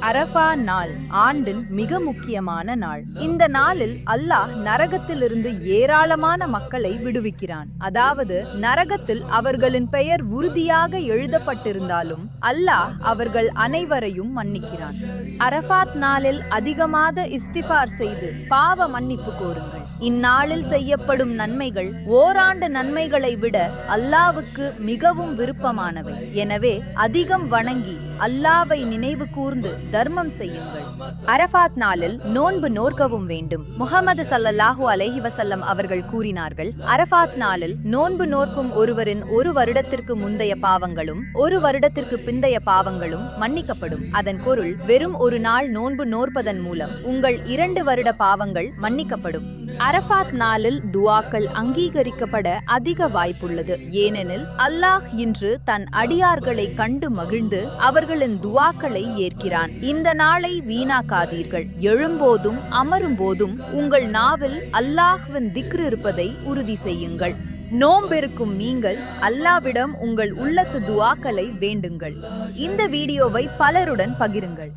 அரஃபா நாள் ஆண்டின் மிக முக்கியமான நாள். இந்த நாளில் அல்லாஹ் நரகத்திலிருந்து ஏராளமான மக்களை விடுவிக்கிறான். அதாவது நரகத்தில் அவர்களின் பெயர் உறுதியாக எழுதப்பட்டிருந்தாலும் அல்லாஹ் அவர்கள் அனைவரையும் மன்னிக்கிறான். அரஃபாத் நாளில் அதிகமாக இஸ்திஃபார் செய்து பாவ மன்னிப்பு கோருங்கள். இந்நாளில் செய்யப்படும் நன்மைகள் ஓராண்டு நன்மைகளை விட அல்லாஹ்வுக்கு மிகவும் விருப்பமானவை. எனவே அதிகம் வணங்கி அல்லாஹ்வை நினைவு கூர்ந்து தர்மம் செய்யுங்கள். அரஃபாத் நாளில் நோன்பு நோற்கவும் வேண்டும். முஹம்மது ஸல்லல்லாஹு அலைஹி வஸல்லம் அவர்கள் கூறினார்கள், அரஃபாத் நாளில் நோன்பு நோற்கும் ஒருவரின் ஒரு வருடத்திற்கு முந்தைய பாவங்களும் ஒரு வருடத்திற்கு பிந்தைய பாவங்களும் மன்னிக்கப்படும். அதன் பொருள், வெறும் ஒரு நாள் நோன்பு நோற்பதன் மூலம் உங்கள் 2 வருட பாவங்கள் மன்னிக்கப்படும். அரஃபாத் நாளில் துஆக்கள் அங்கீகரிக்கப்பட அதிக வாய்ப்புள்ளது. ஏனெனில் அல்லாஹ் இன்று தன் அடியார்களை கண்டு மகிழ்ந்து அவர்களின் துஆக்களை ஏற்கிறான். இந்த நாளை வீணாக்காதீர்கள். எழும்போதும் அமரும் போதும் உங்கள் நாவில் அல்லாஹ்வின் திக்ர் இருப்பதை உறுதி செய்யுங்கள். நோம்பிருக்கும் நீங்கள் அல்லாஹ்விடம் உங்கள் உள்ளத்து துஆக்களை வேண்டுங்கள். இந்த வீடியோவை பலருடன் பகிருங்கள்.